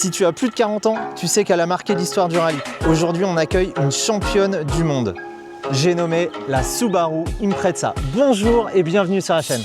Si tu as plus de 40 ans, tu sais qu'elle a marqué l'histoire du rallye. Aujourd'hui, on accueille une championne du monde. J'ai nommé la Subaru Impreza. Bonjour et bienvenue sur la chaîne.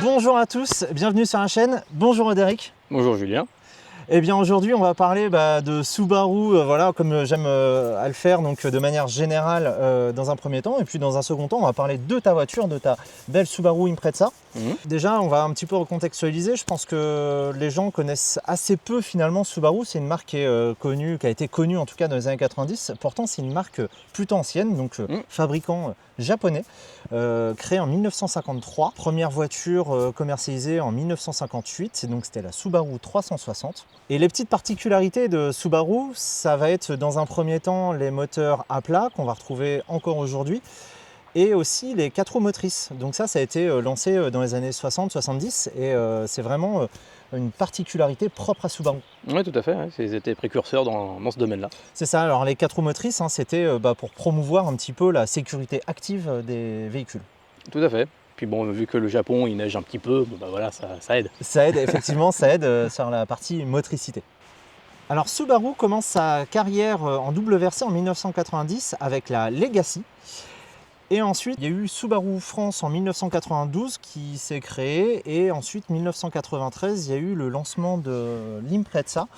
Bonjour à tous, bienvenue sur la chaîne. Bonjour Roderick. Bonjour Julien. Eh bien aujourd'hui on va parler de Subaru, voilà, comme j'aime à le faire, donc de manière générale dans un premier temps, et puis dans un second temps on va parler de ta voiture, de ta belle Subaru Impreza. Déjà on va un petit peu recontextualiser, je pense que les gens connaissent assez peu finalement Subaru. C'est une marque qui est connue, qui a été connue en tout cas dans les années 90, pourtant c'est une marque plutôt ancienne, donc fabricant japonais, créé en 1953, première voiture commercialisée en 1958, donc c'était la Subaru 360. Et les petites particularités de Subaru, ça va être dans un premier temps les moteurs à plat qu'on va retrouver encore aujourd'hui, et aussi les 4 roues motrices. Donc ça a été lancé dans les années 60-70 et c'est vraiment une particularité propre à Subaru. Oui, tout à fait, ils étaient précurseurs dans ce domaine-là. C'est ça, alors les 4 roues motrices, c'était pour promouvoir un petit peu la sécurité active des véhicules. Tout à fait. Puis bon, vu que le Japon, il neige un petit peu, voilà, ça aide. Ça aide, effectivement, ça aide sur la partie motricité. Alors Subaru commence sa carrière en double versée en 1990 avec la Legacy. Et ensuite, il y a eu Subaru France en 1992 qui s'est créé. Et ensuite, 1993, il y a eu le lancement de l'Impreza,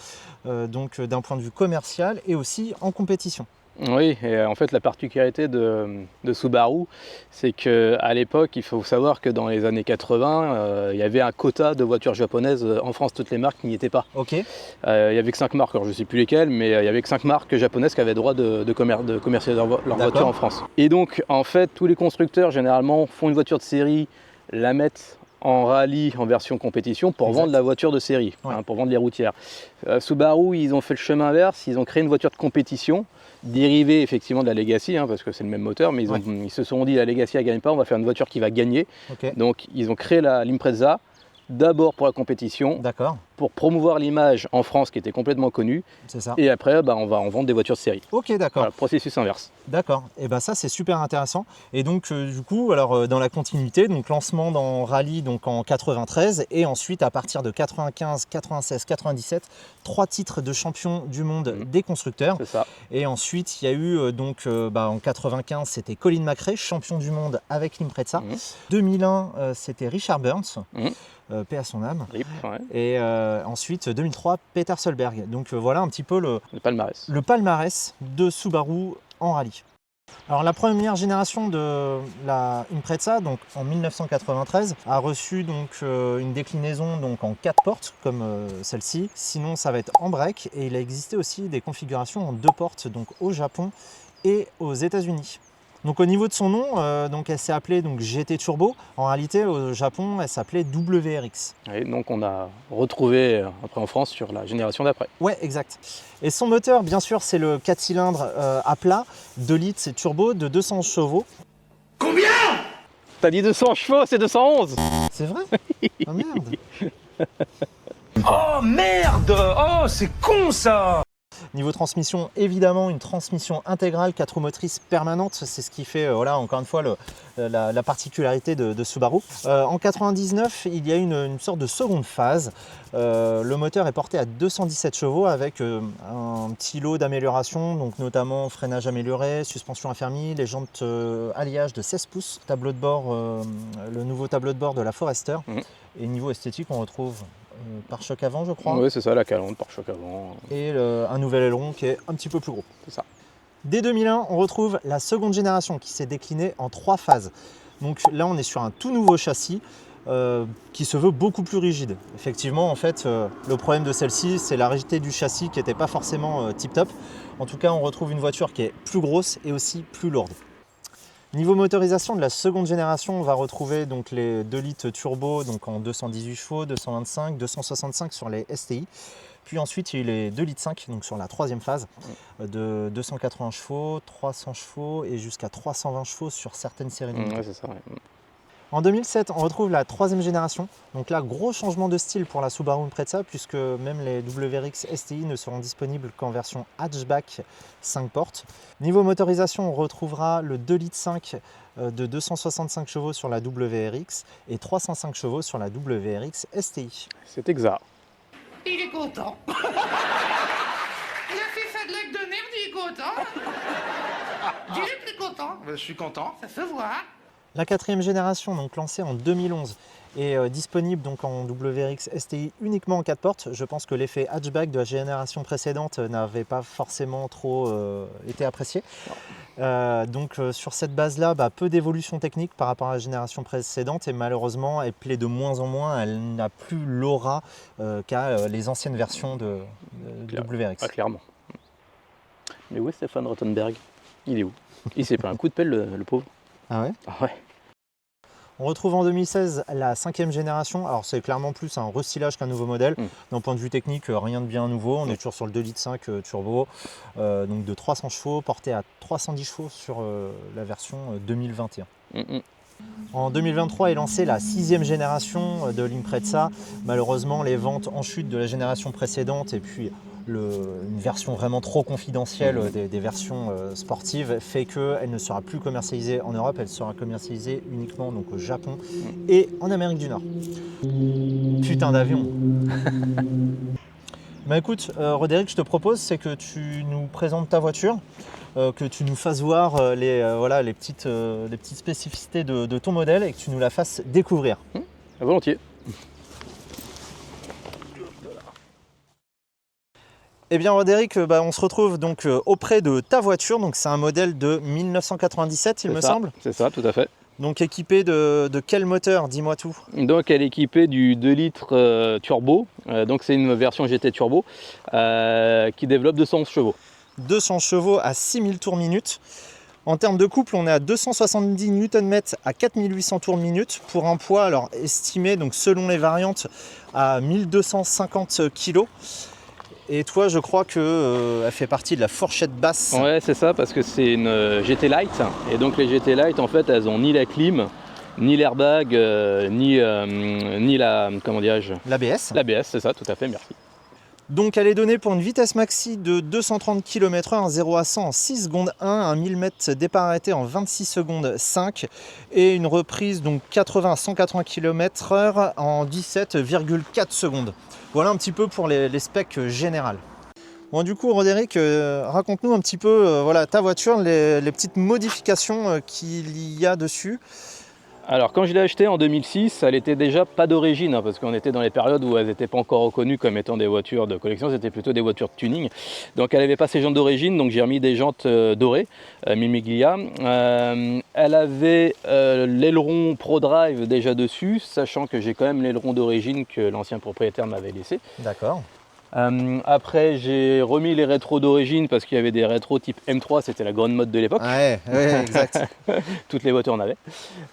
donc d'un point de vue commercial et aussi en compétition. Oui, et en fait la particularité de Subaru, c'est qu'à l'époque, il faut savoir que dans les années 80, il y avait un quota de voitures japonaises en France, toutes les marques n'y étaient pas. Ok. Il y avait que 5 marques, alors je ne sais plus lesquelles, mais il y avait que 5 marques japonaises qui avaient le droit de commercialiser leur voiture en France. Et donc en fait, tous les constructeurs généralement font une voiture de série, la mettent en rallye, en version compétition, pour vendre la voiture de série, pour vendre les routières. Subaru, ils ont fait le chemin inverse, ils ont créé une voiture de compétition, dérivée effectivement de la Legacy, parce que c'est le même moteur, mais ils se sont dit la Legacy elle gagne pas, on va faire une voiture qui va gagner. Donc ils ont créé l'Impreza, d'abord pour la compétition, pour promouvoir l'image en France qui était complètement connue, et après on va en vendre des voitures de série. Ok, d'accord. Voilà, processus inverse. D'accord, et ça c'est super intéressant. Et donc du coup, alors dans la continuité, donc lancement dans rallye donc en 93, et ensuite à partir de 95, 96, 97, 3 titres de champion du monde des constructeurs. C'est ça. Et ensuite il y a eu en 95 c'était Colin McRae, champion du monde avec l'Impreza. 2001 c'était Richard Burns. Paix à son âme. RIP, Et ensuite 2003 Peter Solberg. Donc voilà un petit peu le palmarès de Subaru en rallye. Alors la première génération de la Impreza, donc en 1993, a reçu donc une déclinaison donc en 4 portes comme celle-ci. Sinon ça va être en break, et il a existé aussi des configurations en 2 portes donc au Japon et aux États-Unis. Donc au niveau de son nom, donc elle s'est appelée donc GT Turbo. En réalité, au Japon, elle s'appelait WRX. Et donc on a retrouvé après en France sur la génération d'après. Ouais, exact. Et son moteur, bien sûr, c'est le 4 cylindres à plat, 2 litres, c'est turbo, de 200 chevaux. Combien? T'as dit 200 chevaux, c'est 211. C'est vrai? Oh merde. Oh merde! Oh, c'est con ça! Niveau transmission, évidemment, une transmission intégrale 4 roues motrices permanente, c'est ce qui fait, voilà, encore une fois, la particularité de Subaru. En 99, il y a une sorte de seconde phase. Le moteur est porté à 217 chevaux avec un petit lot d'améliorations, donc notamment freinage amélioré, suspension affermie, les jantes alliage de 16 pouces, tableau de bord, le nouveau tableau de bord de la Forester. Et niveau esthétique, on retrouve pare-choc avant, je crois. Oui, c'est ça, la calandre, pare-choc avant. Et un nouvel aileron qui est un petit peu plus gros. C'est ça. Dès 2001, on retrouve la seconde génération qui s'est déclinée en 3 phases. Donc là, on est sur un tout nouveau châssis, qui se veut beaucoup plus rigide. Effectivement, en fait, le problème de celle-ci, c'est la rigidité du châssis qui n'était pas forcément tip-top. En tout cas, on retrouve une voiture qui est plus grosse et aussi plus lourde. Niveau motorisation de la seconde génération, on va retrouver donc les 2 litres turbo donc en 218 chevaux, 225, 265 sur les STI. Puis ensuite, il y a eu les 2 litres 5 donc sur la troisième phase de 280 chevaux, 300 chevaux et jusqu'à 320 chevaux sur certaines séries limitées. Ouais, c'est ça, ouais. En 2007, on retrouve la troisième génération. Donc là, gros changement de style pour la Subaru Impreza puisque même les WRX STI ne seront disponibles qu'en version hatchback 5 portes. Niveau motorisation, on retrouvera le 2 litres 5 de 265 chevaux sur la WRX et 305 chevaux sur la WRX STI. C'est exact. Il est content. Il a fait sa blague de merde, il est content. Dis-lui que t'es content. Je suis content. Ça se voit. La quatrième génération, donc lancée en 2011, est disponible donc en WRX STI uniquement en 4 portes. Je pense que l'effet hatchback de la génération précédente n'avait pas forcément trop été apprécié. Donc sur cette base-là, peu d'évolution technique par rapport à la génération précédente et malheureusement, elle plaît de moins en moins. Elle n'a plus l'aura qu'a les anciennes versions de WRX. Ah, clairement. Mais où est Stéphane Rothenberg? Il est où? Il s'est pris un coup de pelle, le pauvre. Ah ouais? Ah ouais. On retrouve en 2016 la cinquième génération. Alors c'est clairement plus un restylage qu'un nouveau modèle. D'un point de vue technique, rien de bien nouveau. On est toujours sur le 2 litres 5 turbo, donc de 300 chevaux, porté à 310 chevaux sur la version 2021. En 2023 est lancée la sixième génération de l'Impreza. Malheureusement, les ventes en chute de la génération précédente et puis une version vraiment trop confidentielle des versions sportives fait qu'elle ne sera plus commercialisée en Europe, elle sera commercialisée uniquement donc, au Japon et en Amérique du Nord. Putain d'avion. Bah écoute, Roderick, je te propose c'est que tu nous présentes ta voiture, que tu nous fasses voir les petites spécificités de ton modèle et que tu nous la fasses découvrir. Volontiers. Eh bien Roderick, on se retrouve donc auprès de ta voiture, donc c'est un modèle de 1997 il me semble. C'est ça, tout à fait. Donc équipé de quel moteur? Dis-moi tout. Donc elle est équipée du 2 litres turbo, donc c'est une version GT turbo qui développe 211 chevaux. 200 chevaux à 6000 tours minute. En termes de couple, on est à 270 Nm à 4800 tours minute pour un poids alors estimé donc selon les variantes à 1250 kg. Et toi, je crois qu'elle fait partie de la fourchette basse. Ouais, c'est ça, parce que c'est une GT Light. Et donc les GT Light, en fait, elles ont ni la clim, ni l'airbag, ni la, comment dirais-je, l'ABS. L'ABS, c'est ça, tout à fait, merci. Donc elle est donnée pour une vitesse maxi de 230 km/h, un 0 à 100 en 6 secondes 1, un 1000 mètres départ arrêté en 26 secondes 5 et une reprise donc 80 à 180 km/h en 17,4 secondes. Voilà un petit peu pour les specs générales. Bon, du coup, Roderick, raconte-nous un petit peu voilà, ta voiture, les petites modifications qu'il y a dessus. Alors quand je l'ai achetée en 2006, elle était déjà pas d'origine, parce qu'on était dans les périodes où elles n'étaient pas encore reconnues comme étant des voitures de collection, c'était plutôt des voitures de tuning. Donc elle n'avait pas ses jantes d'origine, donc j'ai remis des jantes dorées, Mimiglia. Elle avait l'aileron ProDrive déjà dessus, sachant que j'ai quand même l'aileron d'origine que l'ancien propriétaire m'avait laissé. D'accord. Après j'ai remis les rétros d'origine parce qu'il y avait des rétros type M3, c'était la grande mode de l'époque. Ouais, exact. Toutes les voitures en avaient.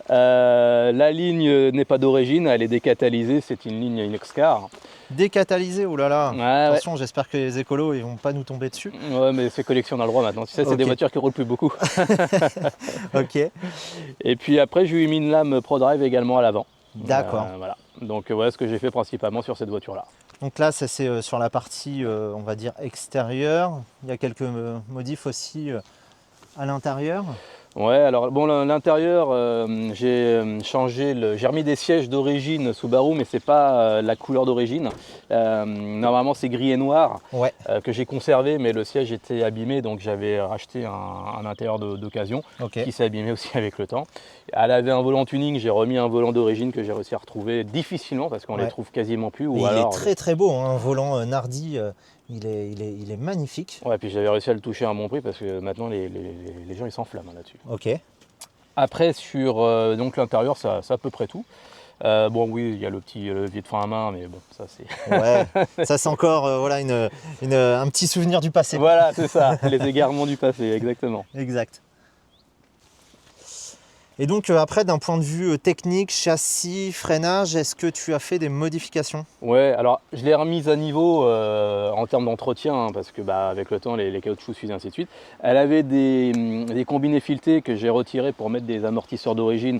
La ligne n'est pas d'origine, elle est décatalysée, c'est une ligne Inoxcar. Décatalysé, oh là là. Ouais, attention, j'espère que les écolos ils vont pas nous tomber dessus. Ouais, mais c'est collection dans le droit maintenant. Tu sais, c'est des voitures qui roulent plus beaucoup. Ok. Et puis après, j'ai eu mis une lame ProDrive également à l'avant. D'accord. Voilà. Donc voilà ce que j'ai fait principalement sur cette voiture-là. Donc là, ça c'est sur la partie, on va dire, extérieure. Il y a quelques modifs aussi à l'intérieur. Ouais, alors bon, l'intérieur, j'ai remis des sièges d'origine Subaru, mais c'est pas la couleur d'origine. Normalement, c'est gris et noir que j'ai conservé, mais le siège était abîmé, donc j'avais racheté un intérieur d'occasion qui s'est abîmé aussi avec le temps. Elle avait un volant tuning, j'ai remis un volant d'origine que j'ai réussi à retrouver difficilement parce qu'on les trouve quasiment plus. Il est très très beau, hein, un volant Nardi. Il est magnifique. Ouais, puis j'avais réussi à le toucher à un bon prix parce que maintenant les gens ils s'enflamment là-dessus. Ok. Après sur donc l'intérieur, c'est à peu près tout. Bon, oui, il y a le petit levier de frein à main, mais bon, ça c'est... Ouais, ça c'est encore voilà, un petit souvenir du passé. Voilà, c'est ça, les égarements du passé, exactement. Exact. Et donc après, d'un point de vue technique, châssis, freinage, est-ce que tu as fait des modifications? Ouais, alors je l'ai remise à niveau en termes d'entretien, hein, parce que avec le temps, les caoutchoucs suivent, ainsi de suite. Elle avait des combinés filetés que j'ai retirés pour mettre des amortisseurs d'origine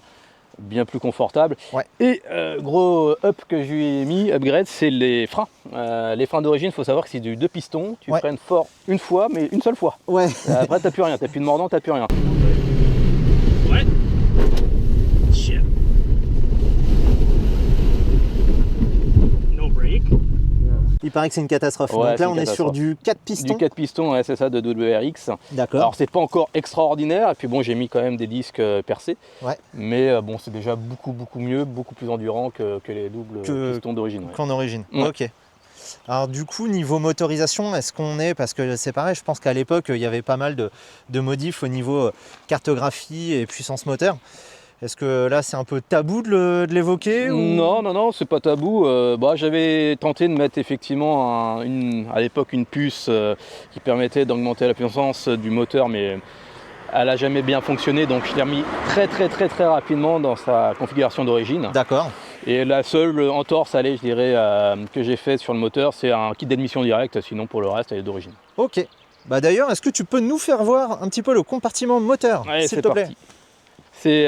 bien plus confortables. Ouais. Et gros up que je lui ai mis, upgrade, c'est les freins. Les freins d'origine, il faut savoir que c'est du 2 pistons, tu freines fort une fois, mais une seule fois. Ouais. Après, t'as plus rien, t'as plus de mordant, t'as plus rien. Ouais. Shit. No break. Il paraît que c'est une catastrophe. Ouais, donc là, on est sur catastrophe. du 4 pistons. Du 4 pistons, ouais, c'est ça, de WRX. D'accord. Alors c'est pas encore extraordinaire, et puis bon, j'ai mis quand même des disques percés, Ouais. mais bon, c'est déjà beaucoup mieux, beaucoup plus endurant que les doubles pistons d'origine. Ouais. Qu'en origine. Ouais. Ok. Alors du coup, niveau motorisation, est-ce qu'on est, parce que c'est pareil, je pense qu'à l'époque, il y avait pas mal de modifs au niveau cartographie et puissance moteur. Est-ce que là, c'est un peu tabou de l'évoquer ou... Non, c'est pas tabou. J'avais tenté de mettre effectivement à l'époque une puce qui permettait d'augmenter la puissance du moteur, mais elle n'a jamais bien fonctionné, donc je l'ai remis très rapidement dans sa configuration d'origine. D'accord. Et la seule entorse, allez, je dirais, que j'ai fait sur le moteur, c'est un kit d'admission directe, sinon pour le reste, elle est d'origine. Ok. Bah d'ailleurs, est-ce que tu peux nous faire voir un petit peu le compartiment moteur, Allez, s'il c'est te plaît? parti. C'est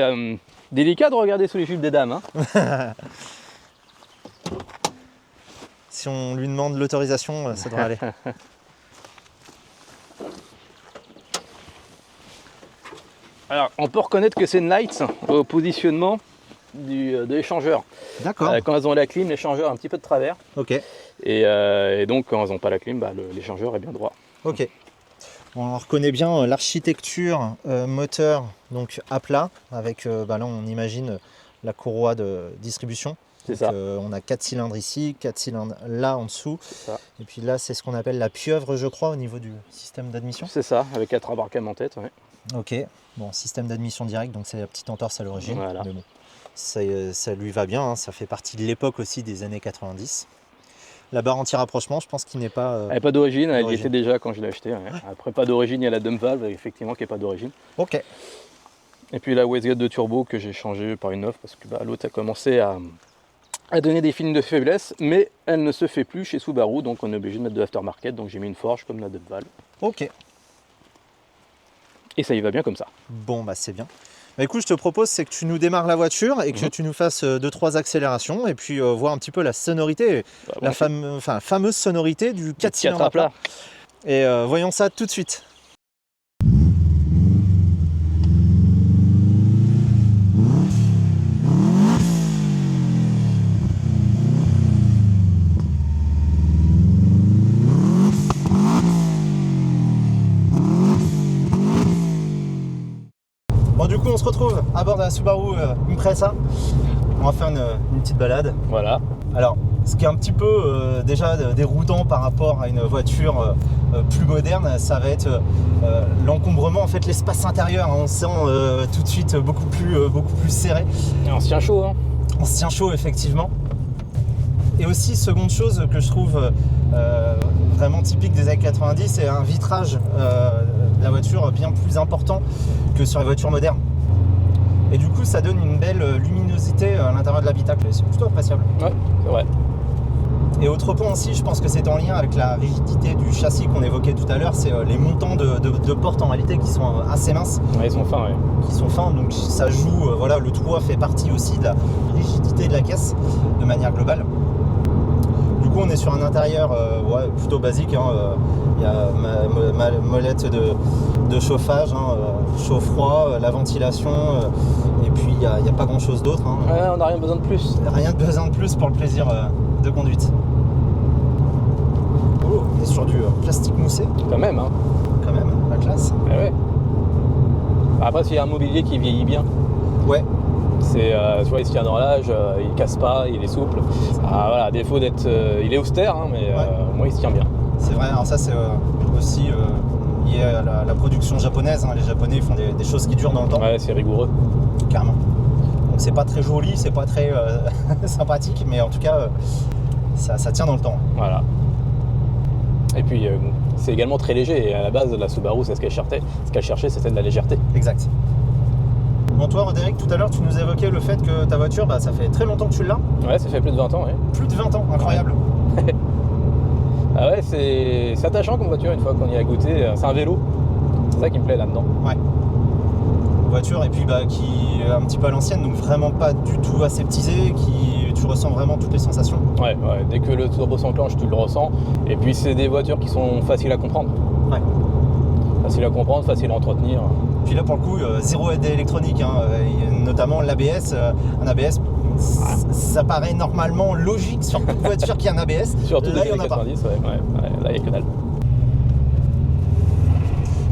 délicat de regarder sous les jupes des dames. Hein. Si on lui demande l'autorisation, ça devrait aller. Alors, on peut reconnaître que c'est une Lights au positionnement de l'échangeur. D'accord. Quand elles ont la clim, l'échangeur est un petit peu de travers. Ok. Et donc, quand elles n'ont pas la clim, l'échangeur est bien droit. Ok. On reconnaît bien l'architecture moteur donc à plat avec là on imagine la courroie de distribution. C'est ça. On a 4 cylindres ici, 4 cylindres là en dessous. Ça. Et puis là c'est ce qu'on appelle la pieuvre je crois au niveau du système d'admission. C'est ça, avec 4 embarquements en tête. Ouais. Ok. Bon, système d'admission direct, donc c'est la petite entorse à l'origine. Voilà. Mais bon, ça lui va bien, hein, ça fait partie de l'époque aussi des années 90. La barre anti-rapprochement, je pense qu'il n'est pas... Elle n'est pas d'origine, elle y d'origine. était déjà quand je l'ai acheté. Ouais. Après, pas d'origine, il y a la dump valve, effectivement, qui n'est pas d'origine. Ok. Et puis la wasteguard de turbo que j'ai changé par une neuve, parce que l'autre a commencé à donner des films de faiblesse, mais elle ne se fait plus chez Subaru, donc on est obligé de mettre de l'aftermarket, donc j'ai mis une forge comme la dump valve. Ok. Et ça y va bien comme ça. Bon, bah c'est bien. Bah, écoute, je te propose, c'est que tu nous démarres la voiture et que tu nous fasses 2-3 accélérations et puis voir un petit peu la sonorité, la fameuse sonorité du 4 cylindres à plat. Et voyons ça tout de suite. Bon, du coup, on se retrouve à bord de la Subaru Impreza. On va faire une petite balade. Voilà. Alors, ce qui est un petit peu déjà déroutant par rapport à une voiture plus moderne, ça va être l'encombrement, en fait, l'espace intérieur. On se sent tout de suite beaucoup plus serré. Et on se tient chaud, hein. On se tient chaud, effectivement. Et aussi, seconde chose que je trouve vraiment typique des années 90, c'est un vitrage de la voiture bien plus important que sur les voitures modernes. Et du coup, ça donne une belle luminosité à l'intérieur de l'habitacle. C'est plutôt appréciable. Ouais, c'est vrai. Et autre point aussi, je pense que c'est en lien avec la rigidité du châssis qu'on évoquait tout à l'heure, c'est les montants de porte en réalité qui sont assez minces. Ouais, ils sont fins, ouais. Qui sont fins, donc ça joue, voilà, le toit fait partie aussi de la rigidité de la caisse de manière globale. Du coup, on est sur un intérieur plutôt basique. Il y a ma molette de chauffage, chaud-froid, la ventilation, et puis il n'y a pas grand-chose d'autre. Ouais, on n'a rien besoin de plus. Rien de besoin de plus pour le plaisir de conduite. Oh, on est sur du plastique moussé, Quand même, hein. quand même, la classe. Ouais. Après, s'il y a un mobilier qui vieillit bien, Ouais, c'est, tu vois, il se tient dans l'âge, il casse pas, il est souple. Ah, voilà, à défaut d'être... il est austère, hein, mais au moins il se tient bien. c'est vrai. Alors ça, c'est aussi lié à la production japonaise. Les Japonais font des choses qui durent dans le temps, Ouais, c'est rigoureux. carrément. Donc c'est pas très joli, c'est pas très sympathique, mais en tout cas ça tient dans le temps. Voilà. Et puis c'est également très léger. Et à la base, la Subaru, c'est ce qu'elle cherchait, c'était de la légèreté. Exact. Bon, toi, Roderick, tout à l'heure, tu nous évoquais le fait que ta voiture, ça fait très longtemps que tu l'as. Ouais, ça fait plus de 20 ans, ouais. Plus de 20 ans, incroyable. Ah ouais, c'est attachant comme voiture une fois qu'on y a goûté. C'est un vélo. C'est ça qui me plaît là-dedans. Ouais. Voiture, et puis qui est un petit peu à l'ancienne, donc vraiment pas du tout aseptisée, tu ressens vraiment toutes les sensations. Ouais, dès que le turbo s'enclenche, tu le ressens. Et puis c'est des voitures qui sont faciles à comprendre. Ouais. Facile à comprendre, facile à entretenir. Puis là, pour le coup, zéro aide électronique, notamment l'ABS. Un ABS, ça paraît normalement logique sur toute voiture qui a un ABS. Surtout là, des il n'y en a pas. 90, là, il n'y a que dalle.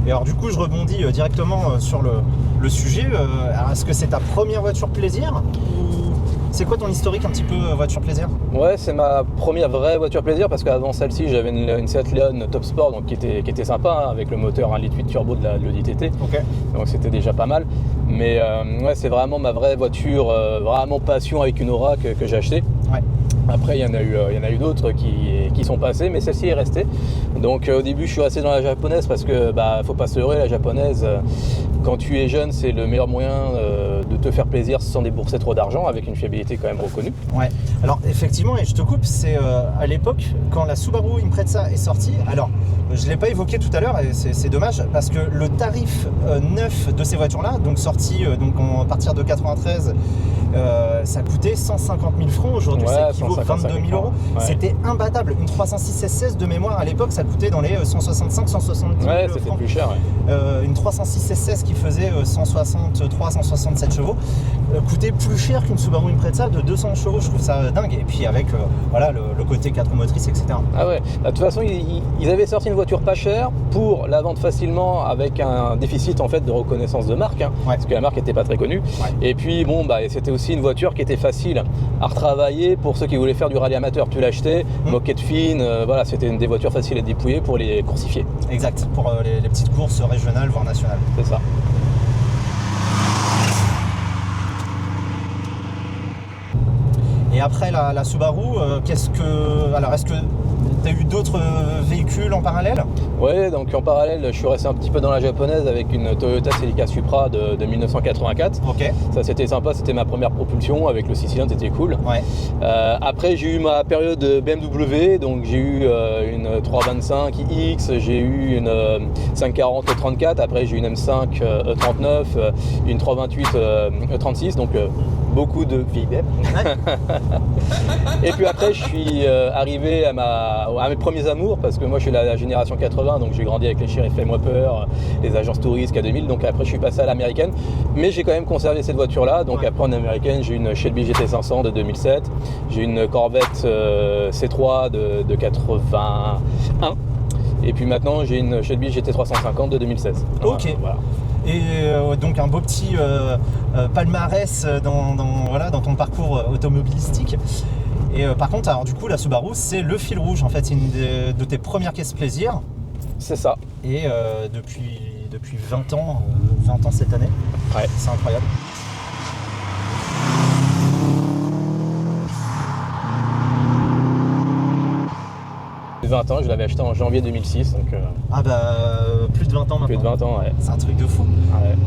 Et alors, du coup, je rebondis directement sur le sujet. Alors, est-ce que c'est ta première voiture plaisir ou c'est quoi ton historique un petit peu voiture plaisir? Ouais, c'est ma première vraie voiture plaisir parce qu'avant celle-ci, j'avais une Seat Leon Top Sport donc qui était sympa avec le moteur 1,8 litre turbo de l'Audi TT. Okay. Donc c'était déjà pas mal. Mais ouais, c'est vraiment ma vraie voiture, vraiment passion avec une aura que j'ai achetée. Ouais. Après, il y en a eu d'autres qui sont passées, mais celle-ci est restée. Donc au début, je suis resté dans la japonaise parce que faut pas se leurrer, la japonaise, quand tu es jeune, c'est le meilleur moyen de te faire plaisir sans débourser trop d'argent, avec une fiabilité quand même reconnue. Ouais. Alors effectivement, et je te coupe, c'est à l'époque quand la Subaru Impreza est sortie. Alors, je l'ai pas évoqué tout à l'heure et c'est dommage parce que le tarif neuf de ces voitures-là, donc sorti à partir de 93. Ça coûtait 150 000 francs, aujourd'hui ça équivaut à 22 000 euros. Ouais. C'était imbattable. Une 306 SS de mémoire à l'époque, ça coûtait dans les 165 170 000 ouais, francs. c'était plus cher. Ouais. Une 306 SS qui faisait 163 167 chevaux coûtait plus cher qu'une Subaru Impreza de 200 chevaux. Je trouve ça dingue. Et puis avec le côté 4 motrices, etc. Ah ouais. De toute façon, ils avaient sorti une voiture pas chère pour la vendre facilement avec un déficit en fait de reconnaissance de marque, parce que la marque n'était pas très connue. Ouais. Et puis c'était aussi une voiture qui était facile à retravailler pour ceux qui voulaient faire du rallye amateur. Tu l'achetais, moquette fine, c'était une des voitures faciles à dépouiller pour les coursifier. Exact, pour les petites courses régionales voire nationales. C'est ça. Et après la Subaru, est-ce que tu as eu d'autres véhicules en parallèle? Ouais, donc en parallèle, je suis resté un petit peu dans la japonaise avec une Toyota Celica Supra de 1984. Ok. Ça, c'était sympa, c'était ma première propulsion avec le 6 cylindres, c'était cool. Ouais. Après, j'ai eu ma période BMW, donc j'ai eu une 325iX, j'ai eu une 540 E34, après j'ai eu une M5 E39, une 328 E36, donc beaucoup de vieilles bêtes. Ouais. Et puis après, je suis arrivé à mes premiers amours, parce que moi je suis la génération 80, donc j'ai grandi avec les Sheriff M Whopper, les agences touristes K2000, donc après je suis passé à l'américaine, mais j'ai quand même conservé cette voiture-là. Donc après en américaine, j'ai une Shelby GT500 de 2007, j'ai une Corvette C3 de 81, et puis maintenant j'ai une Shelby GT350 de 2016. Ok. Voilà. Et donc un beau petit palmarès dans ton parcours automobilistique. Et par contre, alors du coup, la Subaru, c'est le fil rouge. En fait, c'est une de tes premières caisses plaisir. C'est ça. Et depuis 20 ans cette année. Ouais. C'est incroyable. Plus de 20 ans, je l'avais acheté en janvier 2006. Donc, plus de 20 ans maintenant. Plus de 20 ans, ouais. C'est un truc de fou. Ouais.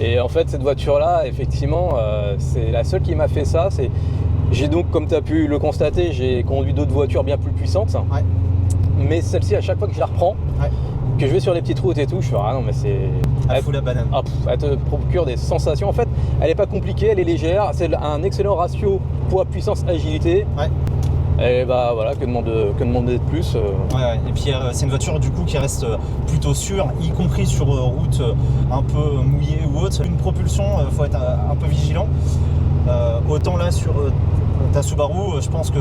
Et en fait, cette voiture-là, effectivement, c'est la seule qui m'a fait ça. J'ai donc, comme tu as pu le constater, j'ai conduit d'autres voitures bien plus puissantes. Ouais. Mais celle-ci, à chaque fois que je la reprends, que je vais sur les petites routes et tout, je fais non, mais c'est. Elle fout la banane. Elle te procure des sensations. En fait, elle n'est pas compliquée, elle est légère. C'est un excellent ratio poids, puissance, agilité. Ouais. Et voilà, que demander de plus. Ouais. Et puis c'est une voiture du coup qui reste plutôt sûre, y compris sur route un peu mouillée ou autre. Une propulsion, faut être un peu vigilant. Autant là sur ta Subaru, je pense que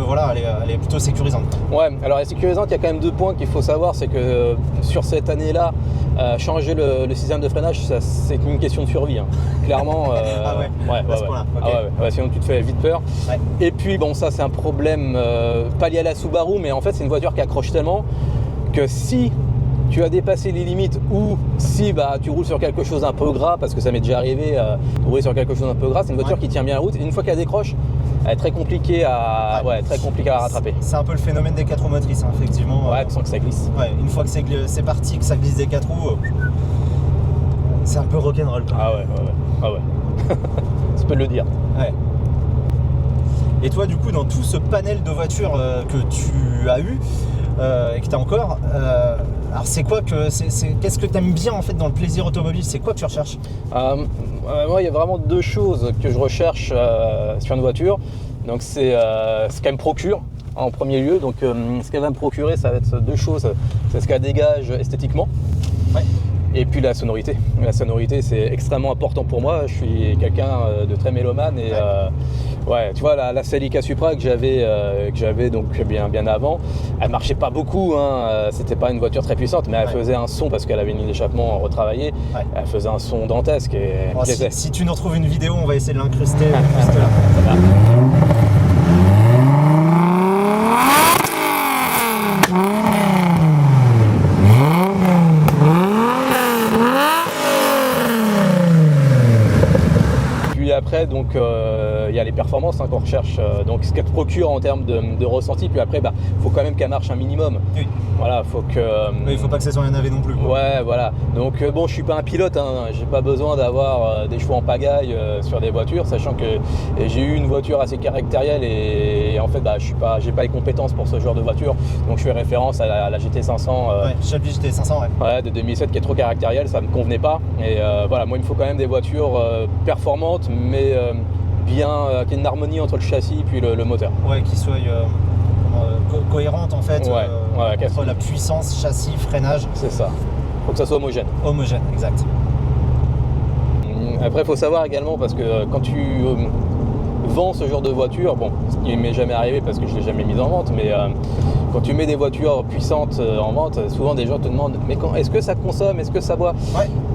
elle est plutôt sécurisante. Ouais, alors elle est sécurisante, il y a quand même 2 points qu'il faut savoir, c'est que sur cette année-là, changer le système de freinage, c'est une question de survie. Clairement. Ah ouais. Okay. Sinon tu te fais vite peur. Ouais. Et puis ça c'est un problème pas lié à la Subaru, mais en fait c'est une voiture qui accroche tellement que si tu as dépassé les limites ou si tu roules sur quelque chose un peu gras, parce que ça m'est déjà arrivé de rouler sur quelque chose un peu gras, c'est une voiture qui tient bien la route. Et une fois qu'elle décroche, elle est très compliquée à rattraper. C'est un peu le phénomène des 4 roues motrices, hein, effectivement. Ouais, tu sens que ça glisse. Ouais, une fois que c'est parti, que ça glisse des 4 roues, c'est un peu rock'n'roll. Ah ouais. Tu peux le dire. Ouais. Et toi, du coup, dans tout ce panel de voitures que tu as eu et que tu as encore, alors c'est quoi qu'est-ce que tu aimes bien en fait dans le plaisir automobile? C'est quoi que tu recherches? Moi, il y a vraiment 2 choses que je recherche sur une voiture. Donc c'est ce qu'elle me procure en premier lieu. Donc ce qu'elle va me procurer, ça va être 2 choses. C'est ce qu'elle dégage esthétiquement. Ouais. Et puis la sonorité. La sonorité, c'est extrêmement important pour moi. Je suis quelqu'un de très mélomane et tu vois la Celica Supra que j'avais donc bien avant, elle marchait pas beaucoup, hein. C'était pas une voiture très puissante, mais elle faisait un son parce qu'elle avait une ligne d'échappement retravaillée. Ouais. Elle faisait un son dantesque. Et si tu nous retrouves une vidéo, on va essayer de l'incruster juste là. Après, donc il y a les performances qu'on recherche, donc ce qu'elle te procure en termes de ressenti. Puis après, faut quand même qu'elle marche un minimum. Oui. Voilà, faut que. Il faut pas que ça soit un navet non plus. Quoi. Ouais, voilà. Donc je suis pas un pilote, hein. J'ai pas besoin d'avoir des chevaux en pagaille sur des voitures, sachant que j'ai eu une voiture assez caractérielle et en fait, j'ai pas les compétences pour ce genre de voiture. Donc je fais référence à la GT500. Chablis GT500, ouais, de 2007 qui est trop caractérielle, ça me convenait pas. Et voilà, moi il me faut quand même des voitures performantes, mais qu'il y ait une harmonie entre le châssis et puis le moteur. Ouais, qui soit cohérente en fait, entre la puissance, châssis, freinage. C'est ça. Faut que ça soit homogène. Homogène, exact. Après, il faut savoir également, parce que quand tu vends ce genre de voiture, ce qui ne m'est jamais arrivé parce que je ne l'ai jamais mise en vente, mais quand tu mets des voitures puissantes en vente, souvent des gens te demandent mais est-ce que ça consomme, est-ce que ça boit?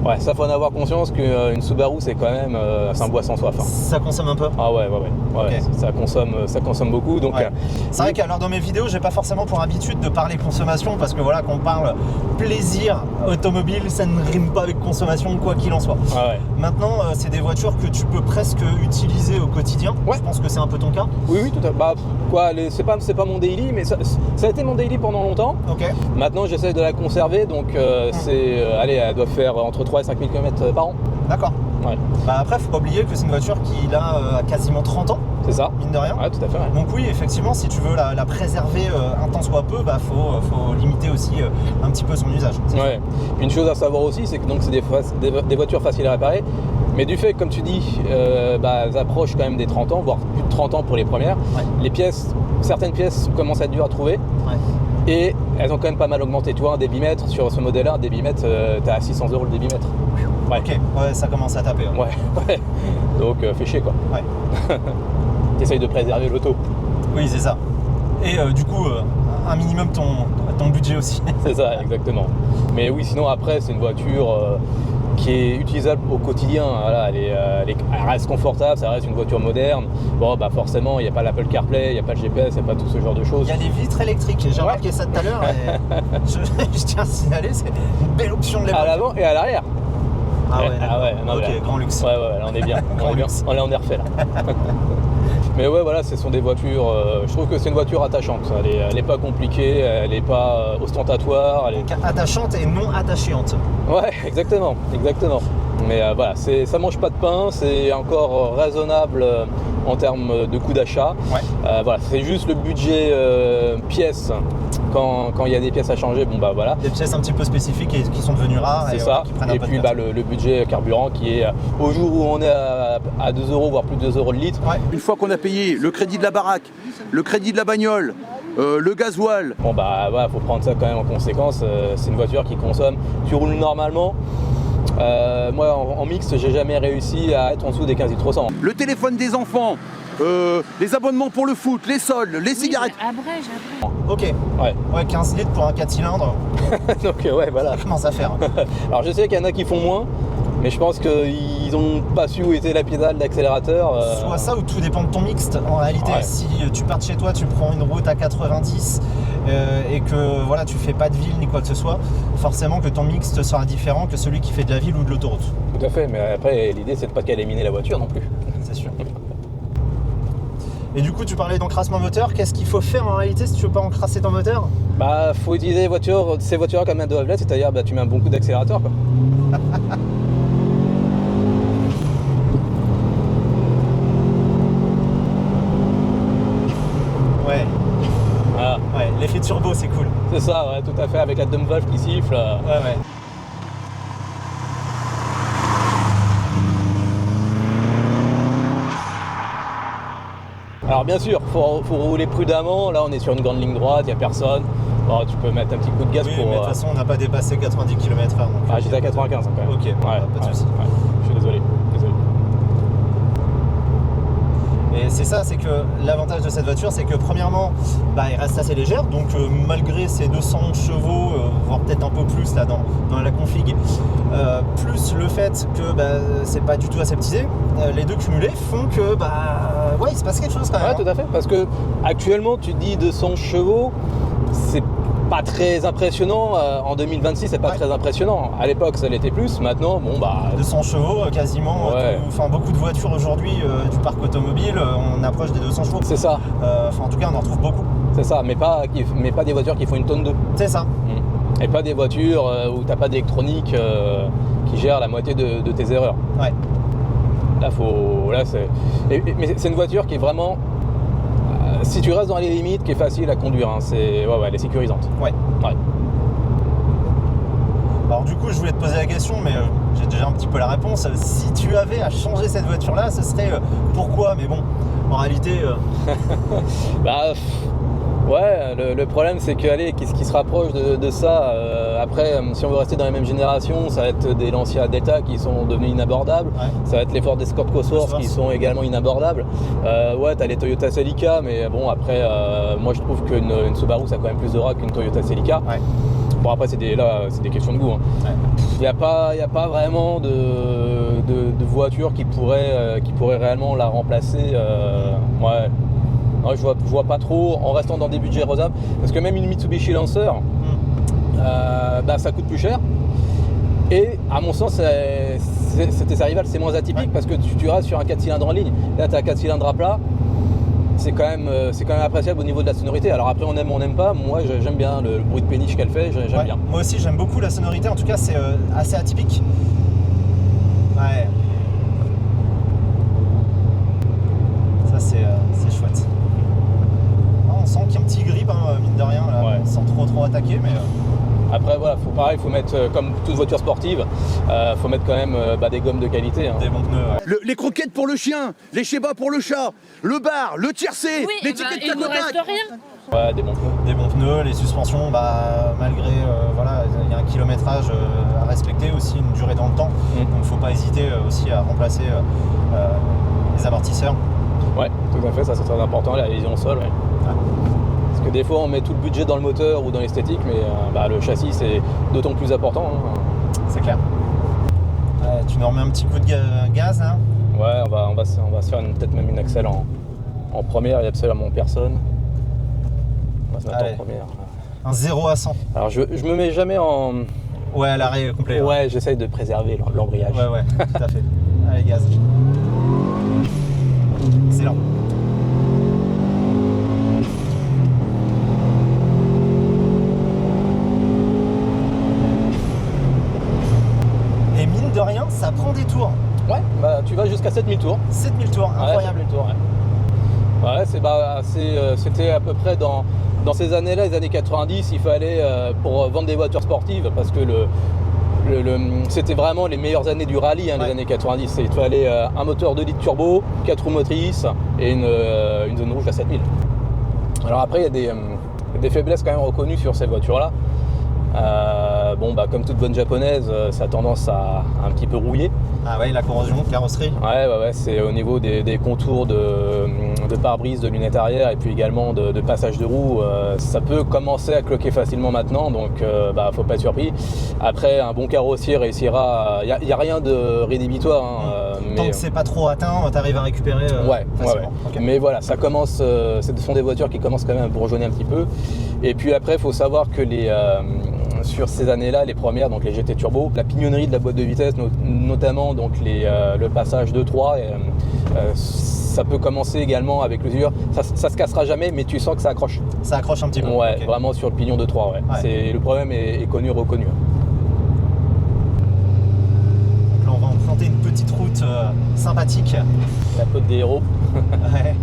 Ouais, ça faut en avoir conscience qu'une Subaru c'est quand même c'est un bois sans soif. Hein. Ça consomme un peu? Ah ouais, okay. ça consomme beaucoup. Donc c'est vrai qu'alors dans mes vidéos j'ai pas forcément pour habitude de parler consommation parce que voilà, quand on parle plaisir automobile, ça ne rime pas avec consommation quoi qu'il en soit. Maintenant c'est des voitures que tu peux presque utiliser au quotidien. Je pense que c'est un peu ton cas. Oui, tout à fait. C'est pas mon daily, mais ça a été mon daily pendant longtemps. Maintenant j'essaie de la conserver, donc elle doit faire entre 3 et 5 000 km par an. D'accord. Ouais. Après faut pas oublier que c'est une voiture qui a quasiment 30 ans. C'est ça. Mine de rien. Ouais, tout à fait. Ouais. Donc oui, effectivement, si tu veux la préserver un tant soit peu, faut limiter aussi un petit peu son usage. Ouais. Puis une chose à savoir aussi, c'est que donc c'est des voitures faciles à réparer. Mais du fait, comme tu dis, elles approchent quand même des 30 ans, voire plus de 30 ans pour les premières. Les pièces, certaines pièces commencent à être dures à trouver. Et elles ont quand même pas mal augmenté. Tu vois, un débitmètre sur ce modèle-là, un débitmètre, t'as à 600 € le débitmètre. Ok, ça commence à taper. Ouais. Donc fais chier quoi. T'essayes de préserver l'auto. Oui, c'est ça. Et du coup, un minimum ton budget aussi. C'est ça, exactement. Mais oui, sinon après, c'est une voiture qui est utilisable au quotidien. Voilà, elle reste confortable, ça reste une voiture moderne. Forcément, il n'y a pas l'Apple CarPlay, il n'y a pas le GPS, il n'y a pas tout ce genre de choses. Il y a des vitres électriques, j'ai remarqué ça tout à l'heure. Je tiens à signaler, c'est une belle option de l'époque. À l'avant et à l'arrière. Ah ouais, non, ok, grand luxe. Ouais, là on est bien. On est refait là. Mais ouais, voilà, ce sont des voitures. Je trouve que c'est une voiture attachante. Elle n'est pas compliquée, elle n'est pas ostentatoire. Donc attachante et non attachante. Ouais, exactement. Mais voilà, ça mange pas de pain, c'est encore raisonnable en termes de coût d'achat. Voilà, c'est juste le budget pièces. Quand il y a des pièces à changer, voilà. Des pièces un petit peu spécifiques et qui sont devenues rares. C'est ça. Et puis le budget carburant qui est au jour où on est à 2 €, voire plus de 2 € le litre. Une fois qu'on a payé le crédit de la baraque, le crédit de la bagnole, le gasoil. Faut prendre ça quand même en conséquence. C'est une voiture qui consomme. Tu roules normalement. Moi en mixte, j'ai jamais réussi à être en dessous des 15 litres au 100. Le téléphone des enfants. Les abonnements pour le foot, les soldes, les cigarettes. Abrège. Ok. Ouais, 15 litres pour un 4 cylindres. Donc voilà. Ça commence à faire. Alors je sais qu'il y en a qui font moins. Mais je pense qu'ils n'ont pas su où était la pédale d'accélérateur. Soit ça ou tout dépend de ton mixte. En réalité, Ouais. si tu pars de chez toi, tu prends une route à 90 et que voilà, tu fais pas de ville ni quoi que ce soit, forcément que ton mixte sera différent que celui qui fait de la ville ou de l'autoroute. Tout à fait, mais après l'idée c'est de pas éliminer la voiture non plus. C'est sûr. Et du coup, tu parlais d'encrassement moteur. Qu'est-ce qu'il faut faire en réalité si tu veux pas encrasser ton moteur? Bah faut utiliser ces voitures comme elles doivent l'être, c'est-à-dire tu mets un bon coup d'accélérateur quoi. Ouais, Voilà. ouais, l'effet turbo, c'est cool. C'est ça, ouais, tout à fait, avec la dump valve qui siffle. Ouais, ouais. Alors bien sûr, faut rouler prudemment, là on est sur une grande ligne droite, il n'y a personne. Bon, tu peux mettre un petit coup de gaz Oui, pour... mais de toute façon, on n'a pas dépassé 90 km/h. Ah, j'étais à 95 quand même. Ok, bon, Ouais, pas de ouais, soucis. ouais. Je suis désolé. Et c'est ça, c'est que l'avantage de cette voiture, c'est que premièrement, bah, elle reste assez légère, donc malgré ses 200 chevaux, voire peut-être un peu plus là dans la config, plus le fait que bah, c'est pas du tout aseptisé, les deux cumulés font que bah ouais, il se passe quelque chose quand même. Ouais, tout à fait, parce que actuellement tu dis 200 chevaux, c'est pas très impressionnant. En 2026, c'est pas Ouais. très impressionnant. À l'époque, ça l'était plus. Maintenant, bon bah. 200 chevaux, quasiment. Ouais. Enfin, beaucoup de voitures aujourd'hui du parc automobile, on approche des 200 chevaux. C'est ça, Enfin, en tout cas, on en retrouve beaucoup. c'est ça, mais pas des voitures qui font une tonne 2. C'est ça. Et pas des voitures où t'as pas d'électronique qui gère la moitié de tes erreurs. Ouais. Là, c'est. Mais c'est une voiture qui est vraiment. Si tu restes dans les limites, qui est facile à conduire. Hein. Elle est sécurisante. Ouais. Ouais. Alors du coup, je voulais te poser la question, mais j'ai déjà un petit peu la réponse. Si tu avais à changer cette voiture-là, ce serait pourquoi? Mais bon, en réalité, Bah, ouais, le problème c'est que, allez, qu'est-ce qui se rapproche de ça après, si on veut rester dans la même génération, ça va être des Lancia Delta qui sont devenus inabordables, ouais. ça va être les Ford Escort Cosworth qui sont également inabordables. Ouais, t'as les Toyota Celica, mais bon, après, moi je trouve qu'une Subaru ça a quand même plus de rack qu'une Toyota Celica. Ouais. Bon, après, c'est des questions de goût. Hein. Ouais. Il n'y a pas vraiment de voiture qui pourrait réellement la remplacer. Ouais. Non, je vois pas trop en restant dans des budgets raisonnables. Parce que même une Mitsubishi Lancer, bah, ça coûte plus cher. Et à mon sens, c'était sa rivale, c'est moins atypique. Ouais. Parce que tu restes sur un 4 cylindres en ligne. Là, tu as un 4 cylindres à plat. C'est quand même appréciable au niveau de la sonorité. Alors après, on aime ou on n'aime pas. Moi, j'aime bien le bruit de péniche qu'elle fait. J'aime Ouais. bien. Moi aussi, j'aime beaucoup la sonorité. En tout cas, c'est assez atypique. Ouais. Ça, c'est chouette. Ah, on sent qu'il y a un petit grip, hein, mine de rien, là, Ouais. sans trop attaquer, mais Après, voilà, faut mettre, comme toute voiture sportive, faut mettre quand même des gommes de qualité. Hein. des bons pneus. Ouais. Les croquettes pour le chien, les chebas pour le chat, le bar, le tiercé, Oui, l'étiquette il ne tac au reste tac. rien. Ouais, des bons pneus. Des bons pneus, les suspensions, bah, malgré, voilà, il y a un kilométrage à respecter aussi, une durée dans le temps. Donc, il ne faut pas hésiter aussi à remplacer les amortisseurs. Ouais, tout à fait, ça c'est très important, la vision au sol. Ouais. Parce que des fois on met tout le budget dans le moteur ou dans l'esthétique, mais le châssis c'est d'autant plus important. Hein. C'est clair. Ouais, tu nous remets un petit coup de gaz, là. Ouais, on va se faire peut-être même une accel en première, il y a absolument personne. On va se mettre Allez. en première. Un 0 à 100. Alors je me mets jamais en... Ouais, à l'arrêt complet. Ouais, j'essaye de préserver l'embrayage. Ouais, tout à fait. Allez, gaz. Excellent. Et mine de rien, ça prend des tours. Ouais, bah tu vas jusqu'à 7000 tours. 7000 tours, incroyable. Ouais, 7000 tours, ouais. Ouais, c'était à peu près dans ces années-là, les années 90, il fallait, pour vendre des voitures sportives, parce que c'était vraiment les meilleures années du rallye, hein, Ouais. les années 90. Il fallait un moteur 2 litres turbo, 4 roues motrices et une zone rouge à 7000. Alors après, il y a des faiblesses quand même reconnues sur ces voitures-là. bon, bah, comme toute bonne japonaise, ça a tendance à un petit peu rouiller. Ah ouais, la corrosion, carrosserie. Ouais, c'est au niveau des contours de pare-brise, de lunettes arrière et puis également de passage de roue. Ça peut commencer à cloquer facilement maintenant, donc faut pas être surpris. Après, un bon carrossier réussira. Il n'y a rien de rédhibitoire. Tant mais que c'est pas trop atteint, t'arrives à récupérer facilement. Okay. Mais voilà, ça commence. Ce sont des voitures qui commencent quand même à bourgeonner un petit peu. Et puis après, il faut savoir que sur ces années-là, les premières, donc les GT Turbo, la pignonnerie de la boîte de vitesse, notamment donc le passage 2-3, ça peut commencer également avec l'usure. Ça se cassera jamais, mais tu sens que ça accroche. Ça accroche un petit peu. Ouais, okay. Vraiment sur le pignon 2-3. Ouais. Le problème est connu, reconnu. Donc là, on va emprunter une petite route sympathique. La côte des héros. Ouais.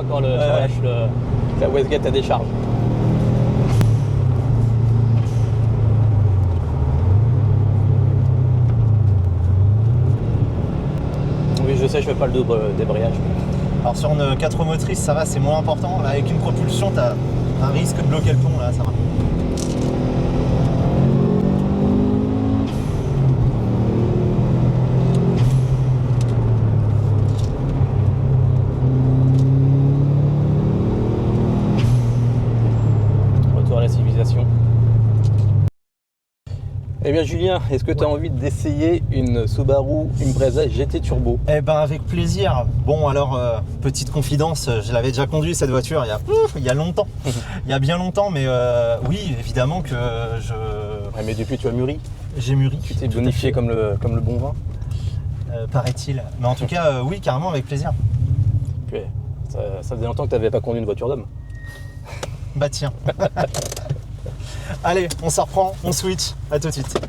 Quand la wastegate à décharge. Oui, je sais, je fais pas le double débrayage. Alors sur une 4 roues motrices, ça va, c'est moins important. Là, avec une propulsion, t'as un risque de bloquer le pont, là, ça va. Eh bien Julien, est-ce que tu as envie d'essayer une Subaru Impreza GT Turbo? Eh ben avec plaisir. Bon alors, petite confidence, je l'avais déjà conduit cette voiture il y a longtemps. Il y a bien longtemps, mais oui, évidemment que je... Ouais, mais depuis tu as mûri. J'ai mûri. Tu t'es bonifié comme le bon vin. Paraît-il. Mais en tout cas, oui, carrément avec plaisir. Puis, ça faisait longtemps que tu n'avais pas conduit une voiture d'homme. Bah tiens. Allez, on s'en reprend, on switch, à tout de suite.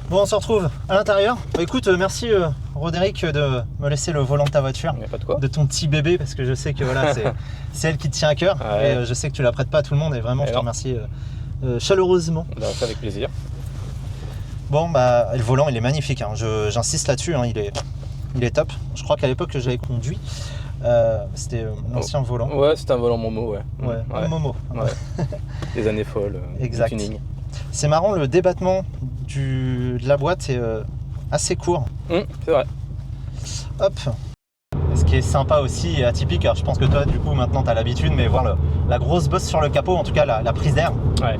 Bon, on se retrouve à l'intérieur. Bah, écoute, merci Roderick de me laisser le volant de ta voiture, pas de quoi. De ton petit bébé, parce que je sais que voilà, c'est elle qui te tient à cœur. Ouais. Et je sais que tu la prêtes pas à tout le monde, et vraiment, je te remercie chaleureusement. Bah, c'est avec plaisir. Bon, bah, le volant, il est magnifique, hein. J'insiste là-dessus, hein. Il est top. Je crois qu'à l'époque que j'avais conduit, c'était l'ancien volant. Ouais, c'était un volant Momo, Ouais. Momo. Ouais. Les années folles, exact. du tuning. C'est marrant, le débattement de la boîte est assez court. C'est vrai. Hop. Ce qui est sympa aussi et atypique, alors je pense que toi du coup maintenant tu as l'habitude, mais voir la grosse bosse sur le capot, en tout cas la prise d'air. Ouais.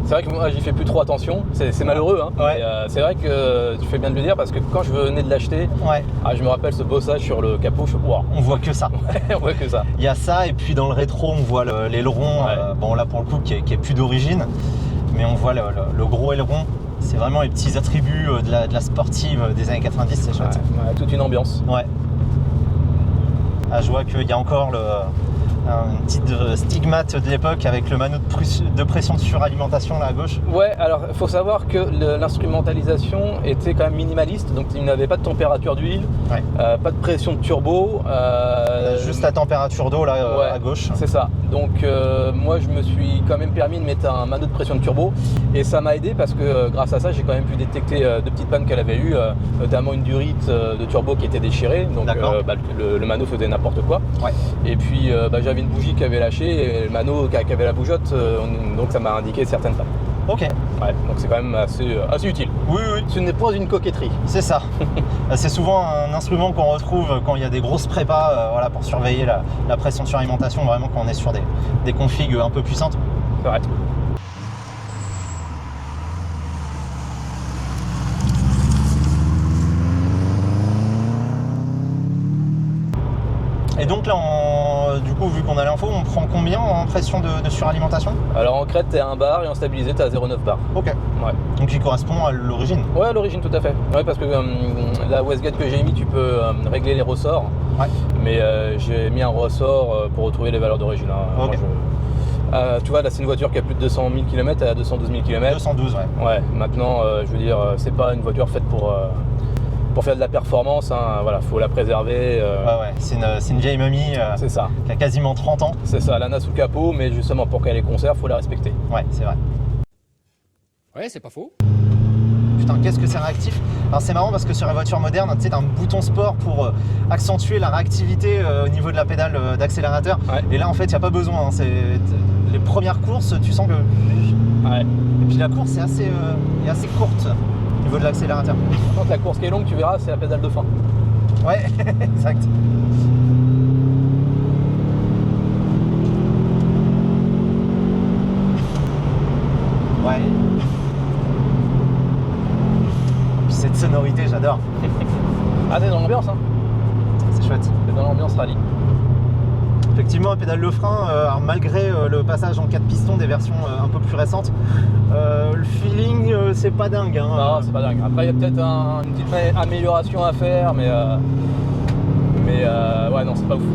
C'est vrai que moi j'y fais plus trop attention, c'est malheureux, hein. Ouais. C'est vrai que tu fais bien de le dire parce que quand je venais de l'acheter, je me rappelle ce bossage sur le capot, je fais wow. On voit que ça. On voit que ça. Il y a ça, et puis dans le rétro on voit l'aileron, bon là pour le coup qui est plus d'origine, mais on voit le gros aileron. C'est vraiment les petits attributs de la sportive des années 90, c'est chouette. Ouais, toute une ambiance. Ouais. Ah, je vois qu'il y a encore un petit stigmate de l'époque avec le manot de pression de suralimentation là à gauche. Ouais, alors il faut savoir que l'instrumentalisation était quand même minimaliste, donc il n'avait pas de température d'huile, pas de pression de turbo. Juste la température d'eau là à gauche. C'est ça. Donc moi je me suis quand même permis de mettre un manot de pression de turbo et ça m'a aidé parce que grâce à ça j'ai quand même pu détecter de petites pannes qu'elle avait eues, notamment une durite de turbo qui était déchirée, donc le manot faisait n'importe quoi. Ouais. Et puis j'avais une bougie qui avait lâché et le manot qui avait la bougeotte, donc ça m'a indiqué certaines pannes. Ok. Ouais, donc c'est quand même assez utile. Oui. Ce n'est pas une coquetterie. C'est ça. C'est souvent un instrument qu'on retrouve quand il y a des grosses prépas pour surveiller la pression de suralimentation, vraiment quand on est sur des configs un peu puissantes. C'est vrai. Et donc là, du coup, vu qu'on a l'info, on prend combien en pression de suralimentation? Alors en crête, t'es à 1 bar et en stabilisé, t'es à 0,9 bar. Ok. Ouais. Donc il correspond à l'origine? Ouais, à l'origine, tout à fait. Ouais, parce que la wastegate que j'ai mis, tu peux régler les ressorts. Ouais. Mais j'ai mis un ressort pour retrouver les valeurs d'origine. Hein. Ok. Tu vois, là, c'est une voiture qui a plus de 200 000 km, elle a 212 000 km. 212, ouais. Ouais, maintenant, je veux dire, c'est pas une voiture faite pour faire de la performance, hein, voilà, faut la préserver. Ouais, c'est une vieille mamie C'est ça. qui a quasiment 30 ans. C'est ça, l'ANA sous le capot, mais justement pour qu'elle les conserve, faut la respecter. Ouais, c'est vrai. Ouais, c'est pas faux. Putain, qu'est-ce que c'est réactif. Alors c'est marrant parce que sur les voitures modernes, tu sais, t'as un bouton sport pour accentuer la réactivité au niveau de la pédale d'accélérateur. Ouais. Et là, en fait, il n'y a pas besoin. Hein. Les premières courses, tu sens que... Ouais. Et puis la course est assez courte au niveau de l'accélérateur. Par contre, la course qui est longue, tu verras, c'est la pédale de frein. Ouais, exact. Ouais. Puis cette sonorité, j'adore. Ah, t'es dans l'ambiance, hein. C'est chouette. T'es dans l'ambiance rallye. Effectivement, un pédale de frein, alors malgré le passage en 4 pistons des versions un peu plus récentes, le feeling, c'est pas dingue. Hein. Non, c'est pas dingue. Après, il y a peut-être une petite amélioration à faire, mais ouais, non, c'est pas ouf. De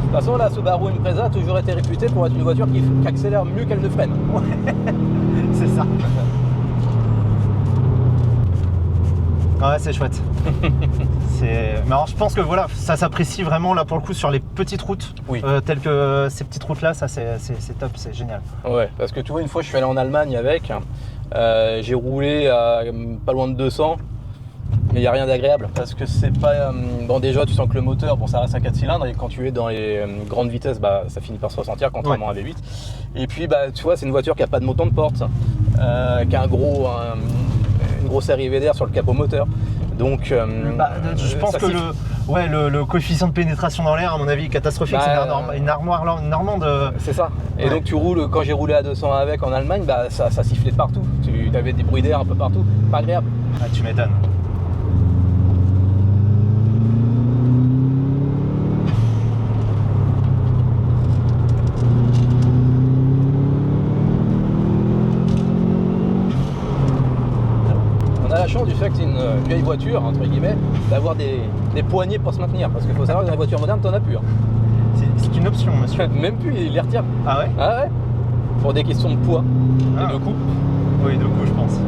toute façon, la Subaru Impreza a toujours été réputée pour être une voiture qui accélère mieux qu'elle ne freine. C'est ça. Ouais, c'est chouette. Mais alors, je pense que voilà, ça s'apprécie vraiment là pour le coup sur les petites routes, Oui. Telles que ces petites routes là, ça c'est top, c'est génial. Ouais, parce que tu vois, une fois je suis allé en Allemagne avec, j'ai roulé à pas loin de 200, mais il n'y a rien d'agréable parce que c'est pas. Bon, déjà tu sens que le moteur, bon, ça reste un 4 cylindres et quand tu es dans les grandes vitesses, bah, ça finit par se ressentir contrairement à V8. Et puis, bah, tu vois, c'est une voiture qui n'a pas de montant de porte, qui a une grosse arrivée d'air sur le capot moteur. Donc, je pense que le coefficient de pénétration dans l'air, à mon avis, est catastrophique. C'est une armoire normande. C'est ça. Et donc tu roules, quand j'ai roulé à 200 avec en Allemagne, bah, ça sifflait de partout. Tu avais des bruits d'air un peu partout. Pas agréable. Ah, tu m'étonnes. On a la chance du fait que c'est une vieille voiture, entre guillemets, d'avoir des poignées pour se maintenir. Parce qu'il faut savoir que dans les voitures modernes, t'en as plus. Hein. C'est une option, monsieur. Même plus, ils les retirent. Ah ouais? Ah ouais. Pour des questions de poids et de coupe. Oui, de coup, je pense.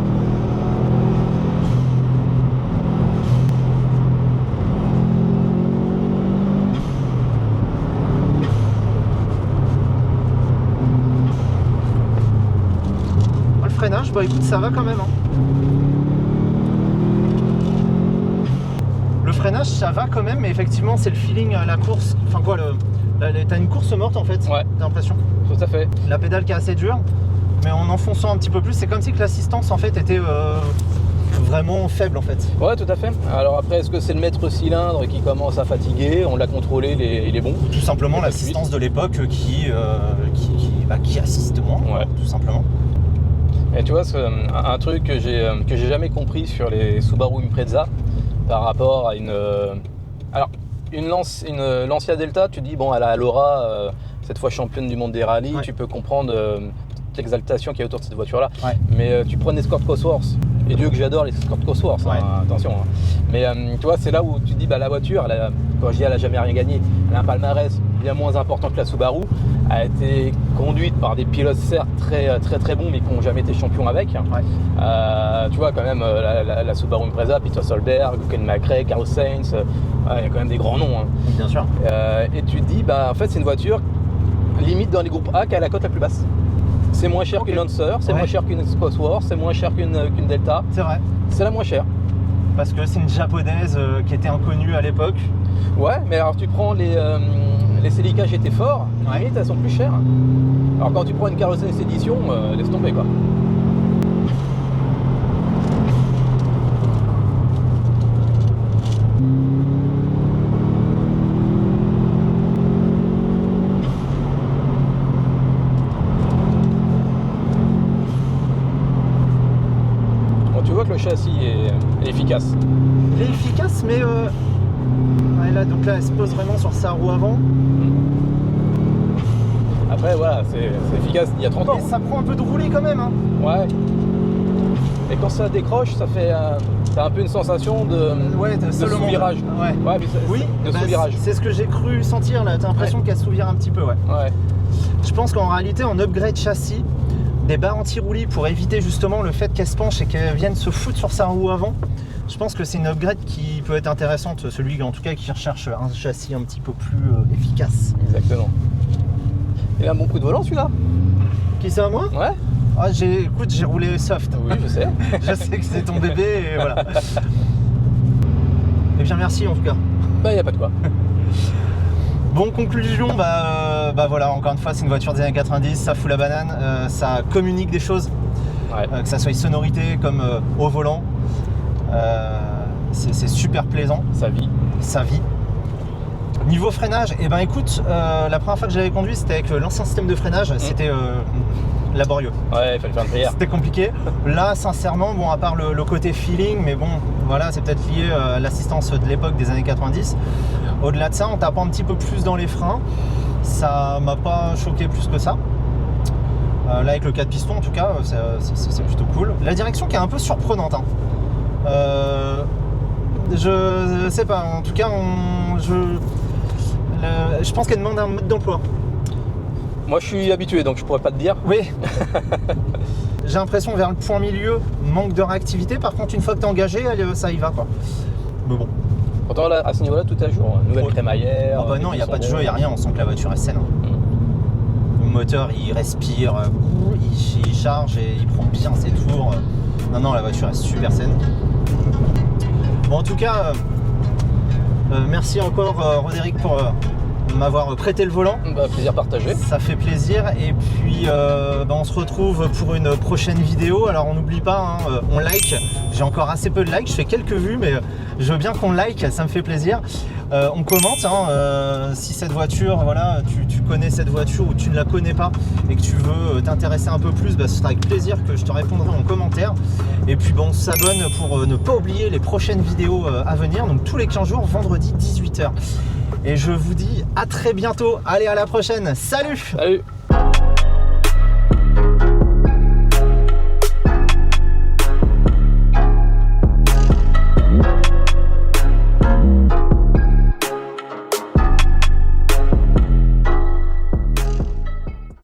Le freinage, bah écoute, ça va quand même. Hein. Le freinage, ça va quand même, mais effectivement, c'est le feeling à la course. Enfin quoi, t'as une course morte en fait, Ouais. T'as l'impression. Tout à fait. La pédale qui est assez dure, mais en enfonçant un petit peu plus, c'est comme si que l'assistance en fait était vraiment faible en fait. Ouais, tout à fait. Alors après, est-ce que c'est le maître cylindre qui commence à fatiguer? On l'a contrôlé, il est bon. Tout simplement Et pas l'assistance de l'époque qui assiste moins, Ouais. tout simplement. Et tu vois, c'est un truc que j'ai jamais compris sur les Subaru Impreza par rapport à une Lancia Delta, tu dis bon, elle a l'aura, cette fois championne du monde des rallyes, Ouais. tu peux comprendre toute l'exaltation qu'il y a autour de cette voiture-là. Ouais. Mais tu prends une Escort Cosworth, et Dieu que j'adore les Escort Cosworth, Ouais. hein, attention. Hein. Mais tu vois, c'est là où tu te dis bah la voiture, quand je dis elle a jamais rien gagné, elle a un palmarès bien moins important que la Subaru, a été conduite par des pilotes certes très bons mais qui n'ont jamais été champions avec. Ouais. Tu vois quand même la Subaru Impreza, Peter Solberg, Ken McRae, Carlos Sainz, il y a quand même des grands noms. Hein. Bien sûr. Et tu te dis bah en fait c'est une voiture limite dans les groupes A qui a la cote la plus basse. C'est moins cher qu'une Lancer, c'est moins cher qu'une Cosworth, c'est moins cher qu'une Delta. C'est vrai. C'est la moins chère. Parce que c'est une japonaise qui était inconnue à l'époque. Ouais, mais alors tu prends les Celica GT Fort, Ouais. limite elles sont plus chères. Alors quand tu prends une carrosserie édition, laisse tomber quoi. Bon, tu vois que le châssis est efficace. Il est efficace, mais ouais, là, donc là, elle se pose vraiment sur sa roue avant. Après voilà, c'est efficace il y a 30 ans. Mais ça prend un peu de roulis quand même. Hein. Ouais. Et quand ça décroche, ça fait t'as un peu une sensation de sous-virage. Ouais. Ouais, mais Oui, de bah, sous-virage. c'est ce que j'ai cru sentir là. T'as l'impression qu'elle sous-vire un petit peu, ouais. Ouais. Je pense qu'en réalité, en upgrade châssis, des barres anti-roulis pour éviter justement le fait qu'elle se penche et qu'elle vienne se foutre sur sa roue avant. Je pense que c'est une upgrade qui peut être intéressante, celui en tout cas qui recherche un châssis un petit peu plus efficace. Exactement. Il a un bon coup de volant celui-là. Qui c'est à moi? Ouais. Ah, écoute, j'ai roulé soft. Oui, je sais. Je sais que c'est ton bébé et voilà. Et bien merci en tout cas. Bah y a pas de quoi. Bon, conclusion, bah voilà, encore une fois, c'est une voiture des années 90, ça fout la banane, ça communique des choses, Ouais. que ça soit sonorité comme au volant. C'est super plaisant, Ça vit. ça vit. Niveau freinage, et ben écoute, la première fois que je l'avais conduit, c'était avec l'ancien système de freinage, c'était laborieux. Ouais, il fallait faire une prière. C'était compliqué. Là, sincèrement, bon, à part le côté feeling, mais bon, voilà, c'est peut-être lié à l'assistance de l'époque des années 90. Au-delà de ça, en tapant un petit peu plus dans les freins, ça m'a pas choqué plus que ça. Là, avec le 4 pistons, en tout cas, c'est plutôt cool. La direction qui est un peu surprenante. Hein. Je sais pas, en tout cas, je pense qu'elle demande un mode d'emploi. Moi je suis habitué donc je pourrais pas te dire. Oui. J'ai l'impression vers le point milieu, manque de réactivité. Par contre, une fois que tu es engagé, ça y va quoi. Mais bon. Pourtant là, à ce niveau-là tout est à jour. Nouvelle crémaillère. Ah bah non, il n'y a pas de jeu, il n'y a rien. On sent que la voiture est saine. Hein. Le moteur, il respire, il charge et il prend bien ses tours. Non, la voiture est super saine. Bon, en tout cas, merci encore Roderick pour m'avoir prêté le volant. Bah, plaisir partagé. Ça fait plaisir et puis on se retrouve pour une prochaine vidéo. Alors on n'oublie pas, hein, on like. J'ai encore assez peu de likes, je fais quelques vues mais je veux bien qu'on like, ça me fait plaisir. On commente, hein, si cette voiture, voilà, tu connais cette voiture ou tu ne la connais pas et que tu veux t'intéresser un peu plus, ce sera avec plaisir que je te répondrai en commentaire. Et puis bon, on s'abonne pour ne pas oublier les prochaines vidéos à venir, donc tous les 15 jours, vendredi 18h. Et je vous dis à très bientôt. Allez, à la prochaine. Salut! Salut!